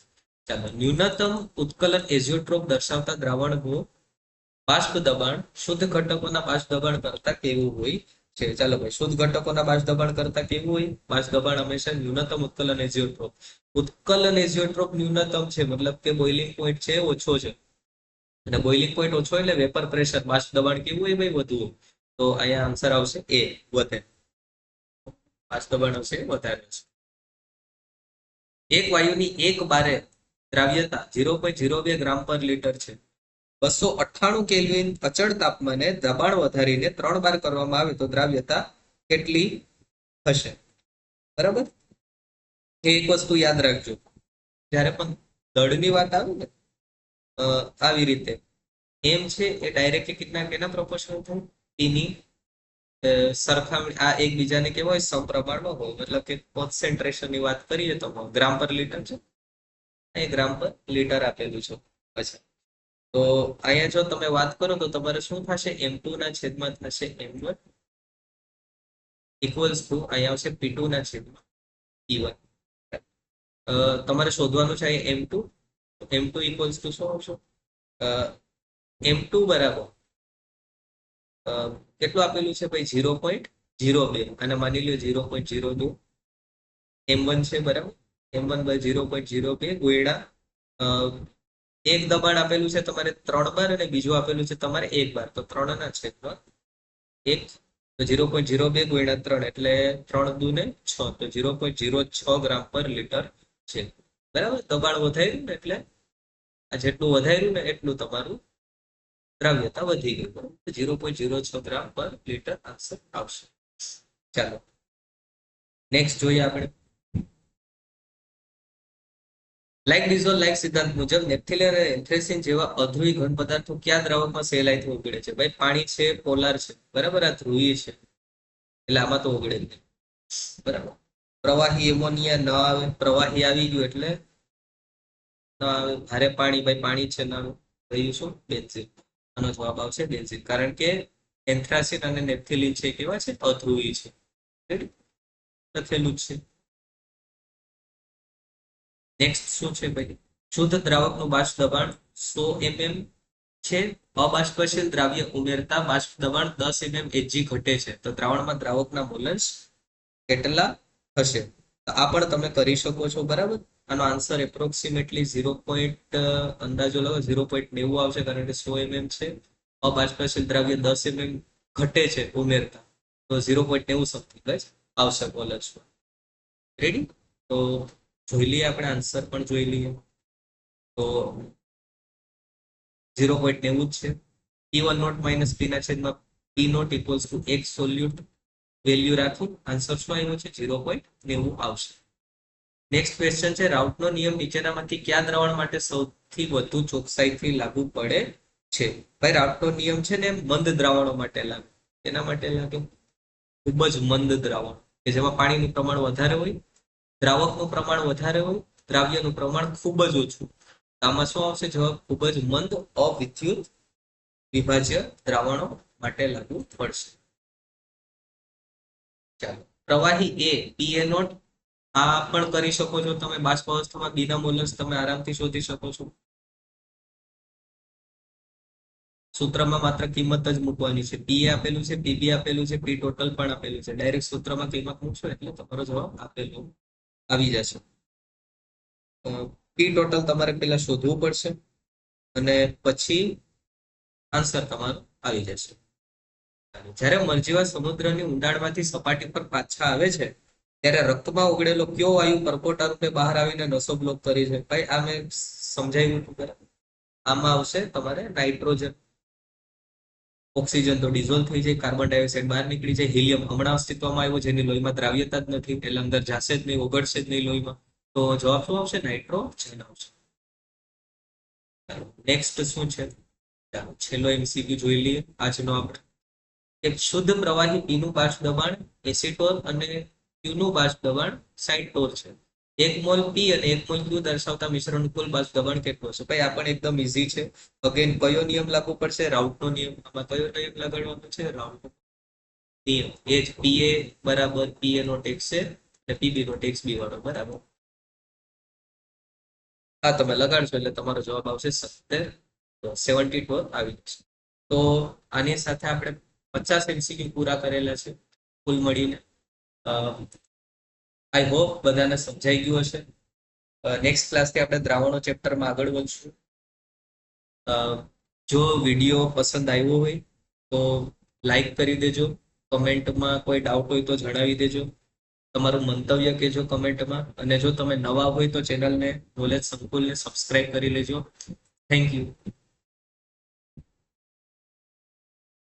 ચાલો, ન્યૂનતમ ઉત્કલન એઝિયોટ્રોપ દર્શાવતા દ્રાવણનું બાષ્પ દબાણ શુદ્ધ ઘટકોના બાષ્પ દબાણ કરતા કેવું હોય છે? ચાલો ભાઈ, શુદ્ધ ઘટકોના બાષ્પ દબાણ કરતા કેવું હોય? બાષ્પ દબાણ હંમેશા ન્યૂનતમ ઉત્કલન એઝિયોટ્રોપ. ઉત્કલન એઝિયોટ્રોપ ન્યૂનતમ છે મતલબ કે બોઇલિંગ પોઈન્ટ છે ઓછો છે. અને બોઇલિંગ પોઈન્ટ ઓછો એટલે વેપર પ્રેશર બાષ્પ દબાણ કેવું હોય ભાઈ? વધુ. તો અહીંયા આન્સર આવશે એ વધે. બાષ્પ દબાણ આવશે વધારે છે. એક વાયુની એક બારે દ્રાવ્યતા 0.02 ગ્રામ પર લિટર છે. 298 કેલ્વિન અચળ તાપમાને દબાણ વધારીને 3 બાર કરવામાં આવે તો દ્રાવ્યતા કેટલી થશે? બરાબર. એક વસ્તુ યાદ રાખજો, જ્યારે પણ દળની વાત આવે ને આવી રીતે એમ છે એ ડાયરેક્ટલી કેના પ્રોપોર્શનલ થાય? ટીની સરખામણી આ એકબીજાને કેવા હોય? સમપ્રમાણમાં હોય. મતલબ કે કોન્સન્ટ્રેશનની વાત કરીએ તો ગ્રામ પર લિટર છે, અહીં ગ્રામ પર લિટર આપેલું છે. અચ્છા, તો અહીંયા જો તમે વાત કરો તો તમારે શું થશે? M2 ના છેદમાં થશે M1 ઇક્વલ્સ ટુ અહીંયા આવશે P2 ના છેદમાં P1. તમારે શોધવાનું છે M2. M2 ઇક્વલ્સ ટુ શું આવશે? M2 બરાબર કેટલું આપેલું છે ભાઈ? 0.02 અને માની લ્યો 0.02 M1 છે બરાબર. M1 બાય 0.02 ગુણ્યા એક દબાણ આપેલું છે તમારે 3 બાર અને બીજું આપેલું છે તમારે 1 બાર. તો 3 ના છેદમાં 1 તો 0.02 ગુણ્યા 3 એટલે 3 દુ ને 6 તો 0.06 ગ્રામ પર લિટર છે. બરાબર. દબાણ વધાર્યું ને એટલે આ જેટલું વધાર્યું ને એટલું તમારું દ્રાવ્યતા વધી ગઈ. બરાબર. 0.06 ગ્રામ પર લિટર આન્સર આવશે. ચાલો નેક્સ્ટ જોઈએ આપણે. લાઇક ડિઝોલ્વ લાઇક સિદ્ધાંત મુજબ નેપ્થેલિન અને એન્થ્રેસિન જેવા અધ્રુવી ઘન પદાર્થો કયા દ્રાવકમાં સહેલાઈથી ઓગળે છે? ભાઈ પાણી છે, પોલાર છે બરાબર, આ ધ્રુવીય છે એટલે આમાં તો ઓગળે નહીં. બરાબર. પ્રવાહી એમોનિયા ન આવે, પ્રવાહી આવી ગયું એટલે ન આવે. ભારે પાણી, ભાઈ પાણી છે ના રહ્યું શું? બેન્ઝીન. આનો જવાબ આવશે બેન્ઝીન. કારણ કે એન્થ્રાસિન અને નેપ્થેલિન છે કેવા છે? અધ્રુવી છે. લખેલું જ છે. નેક્સ્ટ શું છે ભાઈ? શુદ્ધ દ્રાવકનું બાષ્પ દબાણ 100 mm છે. અબાષ્પશીલ દ્રાવ્ય ઉમેરતા બાષ્પ દબાણ 10 mm Hg ઘટે છે. તો દ્રાવણમાં દ્રાવકના મોલન્સ કેટલા હશે? તો આ પણ તમે કરી શકો છો બરાબર. આનો આન્સર એપ્રોક્સિમેટલી 0. અંદાજો લગો 0.90 આવશે કારણ કે 100 mm છે. અબાષ્પશીલ દ્રાવ્ય 10 mm ઘટે છે ઉમેરતા તો 0.90 સમથિંગ જ આવશે મોલન્સ. રેડી? તો જોઈ લઈએ આપણે આન્સર પણ જોઈ લઈએ. તો 0.90 જ છે. P1 નોટ માઇનસ P ના છેદમાં P નોટ ઇક્વલ્સ ટુ એક સોલ્યુટ વેલ્યુ રાખી આન્સર શું આવ્યો છે? 0.90 આવશે. નેક્સ્ટ ક્વેશ્ચન છે રાઉટનો નિયમ નીચેનામાંથી કયા દ્રાવણ માટે સૌથી વધુ ચોકસાઈથી લાગુ પડે છે? ભાઈ રાઉટનો નિયમ છે ને મંદ દ્રાવણો માટે લાગે. એના માટે લાગે ખૂબ જ મંદ દ્રાવણ કે જેમાં પાણીનું પ્રમાણ વધારે હોય, દ્રાવકનું પ્રમાણ વધારે હોય, દ્રાવ્યનું પ્રમાણ ખૂબ જ ઓછું. આમાં શું આવશે જવાબ? ખૂબ જ મંદ અવિદ્યુત વિભાજ્ય દ્રાવણો માટે લાગુ પડશે. ચાલો, પ્રવાહી એ પીએ નોટ આ પણ કરી શકો છો તમે. બાષ્પ અવસ્થામાં બીના મોલન્સ તમે આરામથી શોધી શકો છો. સૂત્રમાં માત્ર કિંમત જ મૂકવાની છે. પીએ આપેલું છે, પીબી આપેલું છે, પી ટોટલ પણ આપેલું છે. ડાયરેક્ટ સૂત્રમાં કિંમત મૂકશો એટલે તમારો જવાબ આપેલો આવી જશે. પી ટોટલ તમારે પેલા શોધવું પડશે અને પછી આન્સર તમારો આવી જશે. જ્યારે મરજીવા સમુદ્રની ઊંડાણમાંથી સપાટી પર પાછા આવે છે ત્યારે રક્તમાં ઓગળેલો કયો વાયુ પરપોટા રૂપે બહાર આવીને નસો બ્લોક કરી છે? ભાઈ આ મેં સમજાવ્યું હતું બરાબર. આમાં આવશે તમારે નાઇટ્રોજન. ઓક્સિજન તો ડિઝોલ્વ થઈ જાય, કાર્બન ડાયોક્સાઇડ બહાર નીકળી જાય, હિલિયમ હમણાં અસ્તિત્વમાં આવ્યો જેની લોહીમાં દ્રાવ્યતા જ નથી એટલે અંદર જશે જ નહીં, ઓગળશે જ નહીં લોહીમાં. તો જવાબ શું આવશે? નાઇટ્રોજન આવશે. નેક્સ્ટ શું છે? છેલ્લો એમસીક્યુ જોઈ લઈએ આજનો આપણે. એક શુદ્ધ પ્રવાહી પીનું બાષ્પ દબાણ એસિટોન અને ક્યુનું બાષ્પ દબાણ સાઇટોન છે. 1 મોલ પી અને 1 મોલ ક્યુ દર્શાવતા મિશ્રણનું કુલ બાષ્પ દબાણ કેટલું છે? ભાઈ આ પણ એકદમ ઈઝી છે. અગેન કયો નિયમ લાગુ પડશે? રાઉટનો નિયમ. આમાં કયો નિયમ લગાડવાનો છે? રાઉટ નિયમ. એ જ પીએ બરાબર પીએ નો ટેક્સ છે અને પીબી નો ટેક્સ બી વાળો બરાબર. આ તમે લગાડશો એટલે તમારો જવાબ આવશે 72 આવી જશે. તો આની સાથે આપણે 50 એમસીક્યુ પૂરા કરેલા છે કુલ મળીને. આઈ હોપ બધાને સમજાઈ ગયું હશે. નેક્સ્ટ ક્લાસથી આપણે દ્રાવણો ચેપ્ટરમાં આગળ વધશું. જો વિડીયો પસંદ આવ્યો હોય તો લાઈક કરી દેજો. કમેન્ટમાં કોઈ ડાઉટ હોય તો જણાવી દેજો. તમારું મંતવ્ય કહેજો કમેન્ટમાં. અને જો તમે નવા હોય તો ચેનલને નોલેજ સંકુલને સબસ્ક્રાઇબ કરી લેજો. Thank you.